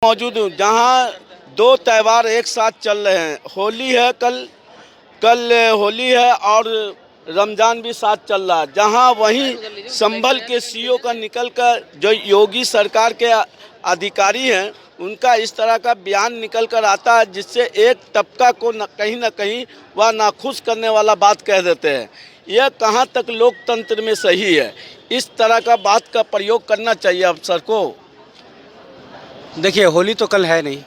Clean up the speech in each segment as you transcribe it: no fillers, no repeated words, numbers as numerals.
मौजूद हूँ जहाँ दो त्यौहार एक साथ चल रहे हैं। होली है, कल कल होली है और रमज़ान भी साथ चल रहा है। जहाँ वहीं संभल के सीईओ का निकल कर जो योगी सरकार के अधिकारी हैं उनका इस तरह का बयान निकल कर आता है जिससे एक तबका को न कहीं वह नाखुश करने वाला बात कह देते हैं। यह कहाँ तक लोकतंत्र में सही है? इस तरह का बात का प्रयोग करना चाहिए अफसर को। देखिए, होली तो कल है नहीं।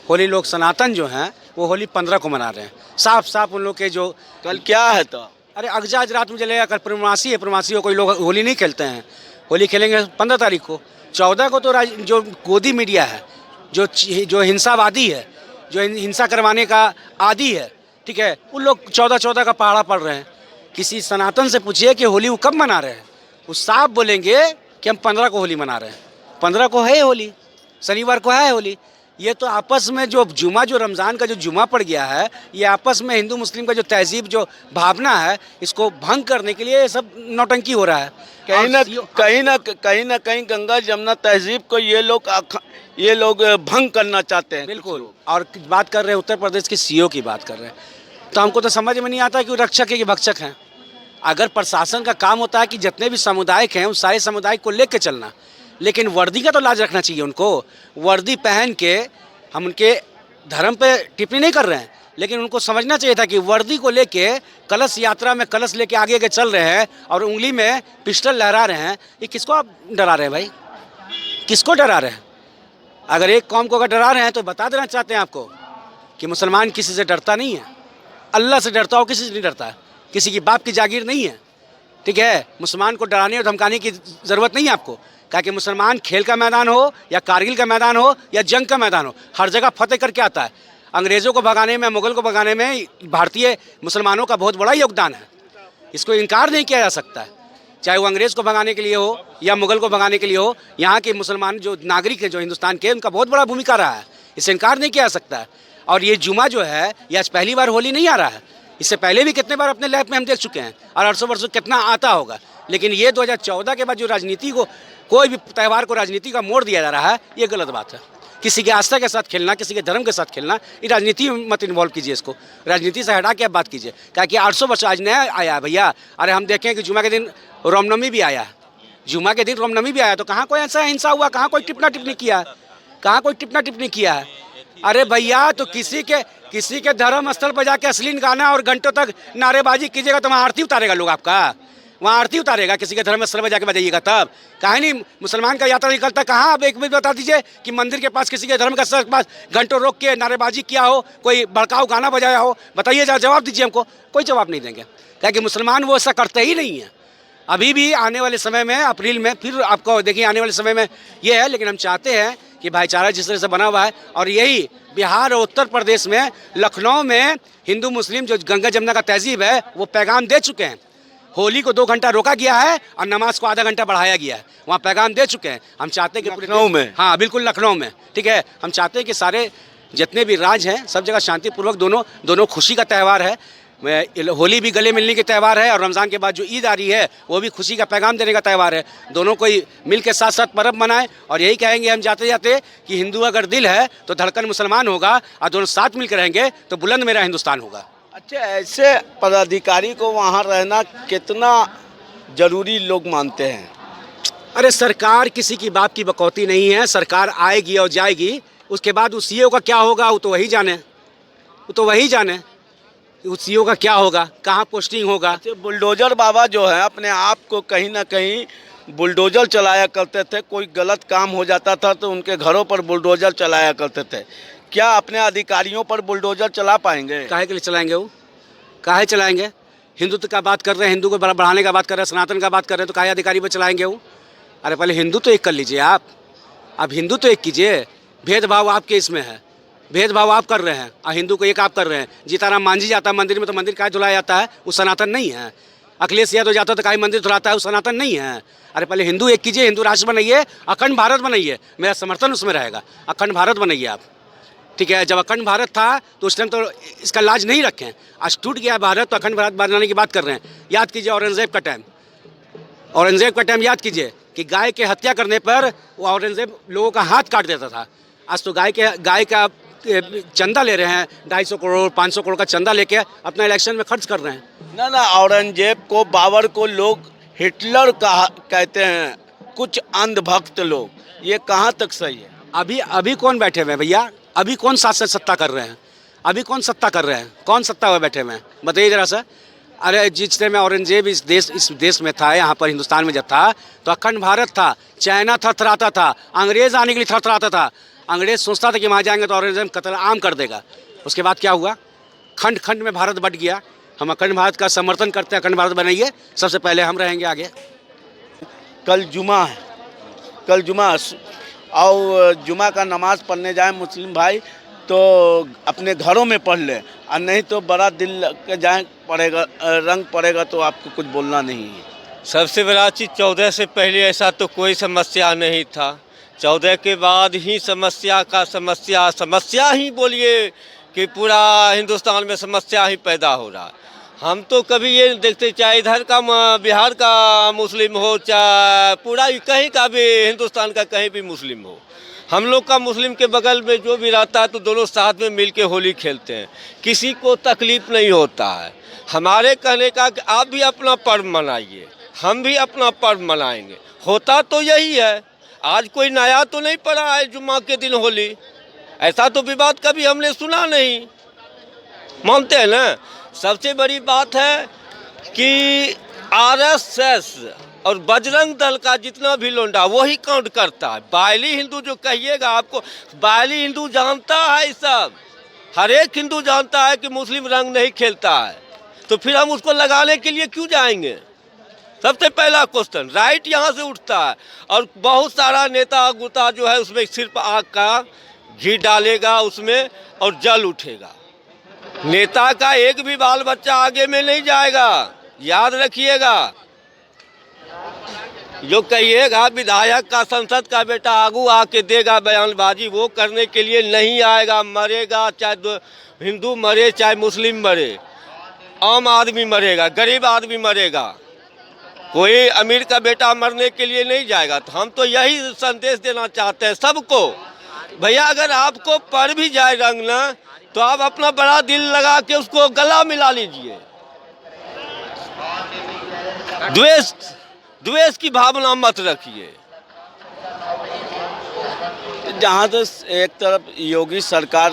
होली लोग सनातन जो हैं वो होली 15 को मना रहे हैं। साफ साफ उन लोग के जो कल क्या है तो अरे अगजा आज रात में जलेगा। कल पूर्णमासी है, पूर्णमासी को कोई लोग होली नहीं खेलते हैं। होली खेलेंगे 15 तारीख को। 14 को तो जो गोदी मीडिया है, जो हिंसावादी है, जो हिंसा करवाने का आदी है, ठीक है, उन लोग 14 का पहाड़ा पड़ रहे हैं। किसी सनातन से पूछिए कि होली वो कब मना रहे हैं, वो साफ बोलेंगे कि हम 15 को होली मना रहे हैं। 15 को है होली, शनिवार को है होली। ये तो आपस में जो रमज़ान का जो जुमा पड़ गया है, ये आपस में हिंदू मुस्लिम का जो तहजीब जो भावना है, इसको भंग करने के लिए ये सब नौटंकी हो रहा है। कहीं ना कहीं गंगा जमुना तहजीब को ये लोग भंग करना चाहते हैं। बिल्कुल। और बात कर रहे हैं उत्तर प्रदेश के सीईओ की बात कर रहे हैं, तो हमको तो समझ में नहीं आता कि वो रक्षक है कि भक्षक हैं। अगर प्रशासन का काम होता है कि जितने भी समुदाय हैं उस सारे समुदाय को लेकर चलना, लेकिन वर्दी का तो लाज रखना चाहिए उनको। वर्दी पहन के हम उनके धर्म पे टिप्पणी नहीं कर रहे हैं, लेकिन उनको समझना चाहिए था कि वर्दी को लेके कलश यात्रा में कलश लेके आगे के चल रहे हैं और उंगली में पिस्टल लहरा रहे हैं। ये किसको आप डरा रहे हैं भाई? किसको डरा रहे हैं? अगर एक कौम को अगर डरा रहे हैं तो बता देना चाहते हैं आपको कि मुसलमान किसी से डरता नहीं है। अल्लाह से डरता हो, किसी से नहीं डरता है। किसी की बाप की जागीर नहीं है, ठीक है। मुसलमान को डराने और धमकाने की ज़रूरत नहीं है आपको। क्या कि मुसलमान खेल का मैदान हो या कारगिल का मैदान हो या जंग का मैदान हो, हर जगह फतेह करके आता है। अंग्रेज़ों को भगाने में, मुग़ल को भगाने में भारतीय मुसलमानों का बहुत बड़ा योगदान है। इसको इनकार नहीं किया जा सकता है। चाहे वो अंग्रेज़ को भगाने के लिए हो या मुग़ल को भगाने के लिए हो, यहाँ के मुसलमान जो नागरिक हैं जो हिंदुस्तान के, उनका बहुत बड़ा भूमिका रहा है। इससे इनकार नहीं किया जा सकता है। और ये जुमा जो है, ये आज पहली बार होली नहीं आ रहा है। इससे पहले भी कितने बार अपने लैब में हम देख चुके हैं और 800 वर्षों कितना आता होगा। लेकिन ये 2014 के बाद जो राजनीति को, कोई भी त्यौहार को राजनीति का मोड़ दिया जा रहा है, ये गलत बात है। किसी के आस्था के साथ खेलना, किसी के धर्म के साथ खेलना, ये राजनीति में मत इन्वॉल्व कीजिए। इसको राजनीति से हटा के आप बात कीजिए। क्या कि 800 वर्ष आज नया आया है भैया। अरे हम देखें कि जुमा के दिन रामनवमी भी आया है। जुमा के दिन रामनवमी भी आया, तो कहाँ कोई ऐसा हिंसा हुआ? कहाँ कोई टिप्पणी टिप्पणी किया है? कहाँ कोई टिप्पणी टिप्पणी किया है? अरे भैया, तो किसी के धर्म स्थल पर जाके अश्लील गाना और घंटों तक नारेबाजी कीजिएगा तो वहाँ आरती उतारेगा लोग आपका। वहाँ आरती उतारेगा किसी के धर्म स्थल पर जाके बजाइएगा तब। कहीं नहीं मुसलमान का यात्रा निकलता, कहाँ आप एक भी बता दीजिए कि मंदिर के पास किसी के धर्म का स्थल के पास घंटों रोक के नारेबाजी किया हो, कोई भड़काऊ गाना बजाया हो? बताइए, जवाब दीजिए हमको। कोई जवाब नहीं देंगे, क्या कि मुसलमान वो ऐसा करते ही नहीं है। अभी भी आने वाले समय में, अप्रैल में फिर आपको देखिए आने वाले समय में ये है। लेकिन हम चाहते हैं कि भाईचारा जिस तरह से बना हुआ है, और यही बिहार और उत्तर प्रदेश में, लखनऊ में हिंदू मुस्लिम जो गंगा जमुना का तहजीब है वो पैगाम दे चुके हैं। होली को 2 घंटा रोका गया है और नमाज को आधा घंटा बढ़ाया गया है। वहाँ पैगाम दे चुके हैं। हम चाहते हैं कि लखनऊ में, हाँ बिल्कुल लखनऊ में, ठीक है। हम चाहते हैं कि सारे जितने भी राज्य हैं सब जगह शांतिपूर्वक दोनों खुशी का त्यौहार है। होली भी गले मिलने के त्यौहार है और रमज़ान के बाद जो ईद आ रही है वो भी खुशी का पैगाम देने का त्यौहार है। दोनों कोई मिल के साथ साथ पर्व मनाएं। और यही कहेंगे हम जाते जाते कि हिंदू अगर दिल है तो धड़कन मुसलमान होगा, और दोनों साथ मिलकर रहेंगे तो बुलंद मेरा हिंदुस्तान होगा। अच्छा, ऐसे पदाधिकारी को वहाँ रहना कितना जरूरी लोग मानते हैं? अरे सरकार किसी की बाप की बकौती नहीं है। सरकार आएगी और जाएगी, उसके बाद उस सीईओ का क्या होगा वो तो वही जाने। उस सीईओ का क्या होगा, कहाँ पोस्टिंग होगा। बुलडोजर बाबा जो है अपने आप को कहीं ना कहीं बुलडोजर चलाया करते थे। कोई गलत काम हो जाता था तो उनके घरों पर बुलडोजर चलाया करते थे। क्या अपने अधिकारियों पर बुलडोजर चला पाएंगे? काहे के लिए चलाएंगे? वो काहे चलाएंगे? हिंदुत्व का बात कर रहे हैं, हिंदू को बढ़ाने का बात कर रहे हैं, सनातन का बात कर रहे हैं, तो काहे अधिकारी पर चलाएंगे वो? अरे पहले हिंदू तो एक कर लीजिए आप हिंदू तो एक कीजिए। भेदभाव आपके इसमें है, भेदभाव आप कर रहे हैं और हिंदू को एक आप कर रहे हैं। जीताराम मांझी जाता है मंदिर में तो मंदिर काहे धुलाया जाता है? वो सनातन नहीं है। अखिलेश यादव जाता तो काहे मंदिर धुलाता है? वो सनातन नहीं है। अरे पहले हिंदू एक कीजिए, हिंदू राष्ट्र बनाइए, अखंड भारत बनाइए। मेरा समर्थन उसमें रहेगा। अखंड भारत बनाइए आप, ठीक है। जब अखंड भारत था तो उस टाइम तो इसका लाज नहीं रखें। आज टूट गया भारत तो अखंड भारत बनाने की बात कर रहे हैं। याद कीजिए औरंगजेब का टाइम याद कीजिए कि गाय के हत्या करने पर वो औरंगजेब लोगों का हाथ काट देता था। आज तो गाय का चंदा ले रहे हैं, 250 करोड़ 500 करोड़ का चंदा लेके अपना इलेक्शन में खर्च कर रहे हैं। ना ना, औरंगजेब को, बाबर को लोग हिटलर कहते हैं, कुछ अंधभक्त लोग। ये कहाँ तक सही है? अभी कौन बैठे हुए हैं भैया? अभी कौन शासन सत्ता कर रहे हैं? अभी कौन सत्ता कर रहे हैं? कौन सत्ता में बैठे हुए हैं? बताइए जरा सा। अरे जिस टाइम में औरंगजेब इस देश में था, यहाँ पर हिंदुस्तान में जब था, तो अखंड भारत था, चाइना थरथराता था, अंग्रेज आने के लिए थरथराता था। अंग्रेज सोचता था कि वहाँ जाएंगे तो औरंगजेब कत्ल आम कर देगा। उसके बाद क्या हुआ? खंड खंड में भारत बट गया। हम अखंड भारत का समर्थन करते हैं, अखंड भारत बनाइए, सबसे पहले हम रहेंगे आगे। कल जुमा है, कल जुमा, और जुमा का नमाज़ पढ़ने जाए मुस्लिम भाई तो अपने घरों में पढ़ ले, और नहीं तो बड़ा दिल लग के जाए, पड़ेगा, रंग पड़ेगा तो आपको कुछ बोलना नहीं है। सबसे बड़ा चीज़ 14 से पहले ऐसा तो कोई समस्या नहीं था। 14 के बाद ही समस्या ही बोलिए कि पूरा हिंदुस्तान में समस्या ही पैदा हो रहा। हम तो कभी ये देखते, चाहे इधर का बिहार का मुस्लिम हो, चाहे पूरा कहीं का भी हिंदुस्तान का कहीं भी मुस्लिम हो, हम लोग का मुस्लिम के बगल में जो भी रहता है तो दोनों साथ में मिल के होली खेलते हैं, किसी को तकलीफ नहीं होता है। हमारे कहने का कि आप भी अपना पर्व मनाइए, हम भी अपना पर्व मनाएंगे। होता तो यही है, आज कोई नया तो नहीं पड़ा है जुम्मा के दिन होली, ऐसा तो विवाद कभी हमने सुना नहीं, मानते हैं ना। सबसे बड़ी बात है कि आरएसएस और बजरंग दल का जितना भी लोंडा वही काउंट करता है। बायली हिंदू जो कहिएगा, आपको बायली हिंदू जानता है, सब हर एक हिंदू जानता है कि मुस्लिम रंग नहीं खेलता है, तो फिर हम उसको लगाने के लिए क्यों जाएंगे? सबसे पहला क्वेश्चन राइट यहाँ से उठता है। और बहुत सारा नेता गुता जो है उसमें सिर्फ आग का घी डालेगा उसमें और जल उठेगा। नेता का एक भी बाल बच्चा आगे में नहीं जाएगा, याद रखिएगा। जो कहिएगा विधायक का, संसद का बेटा आगू आके देगा बयानबाजी, वो करने के लिए नहीं आएगा। मरेगा चाहे हिंदू मरे चाहे मुस्लिम मरे, आम आदमी मरेगा, गरीब आदमी मरेगा, कोई अमीर का बेटा मरने के लिए नहीं जाएगा। तो हम तो यही संदेश देना चाहते हैं सबको, भैया अगर आपको पर भी जाए रंग ना, तो आप अपना बड़ा दिल लगा के उसको गला मिला लीजिए। द्वेष की भावना मत रखिए। जहाँ तो एक तरफ योगी सरकार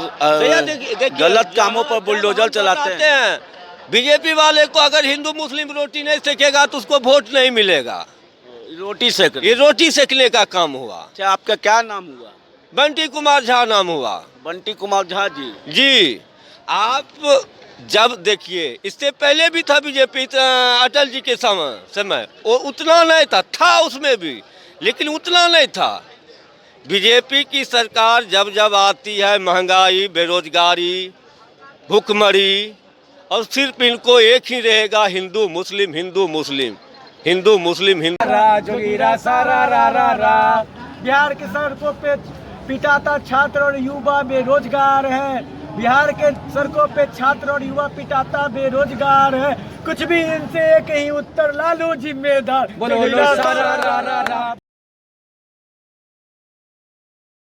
गलत कामों पर बुलडोजर चलाते हैं। बीजेपी वाले को अगर हिंदू मुस्लिम रोटी नहीं सेकेगा तो उसको वोट नहीं मिलेगा। ये रोटी सेकने का काम हुआ। अच्छा, आपका क्या नाम हुआ? बंटी कुमार झा नाम हुआ। बंटी कुमार झा जी। जी, आप जब देखिए, इससे पहले भी था बीजेपी, अटल जी के समय वो उतना नहीं था उसमें भी, लेकिन उतना नहीं था। बीजेपी की सरकार जब जब आती है, महंगाई, बेरोजगारी, भूखमरी, और सिर्फ इनको एक ही रहेगा, हिंदू मुस्लिम हिंदू मुस्लिम हिंदू मुस्लिम हिंदू। बिहार के सड़कों पे पिटाता छात्र और युवा बेरोजगार है। बिहार के सड़कों पे छात्र और युवा पिटाता बेरोजगार है। कुछ भी इनसे एक ही उत्तर, लालू जिम्मेदार।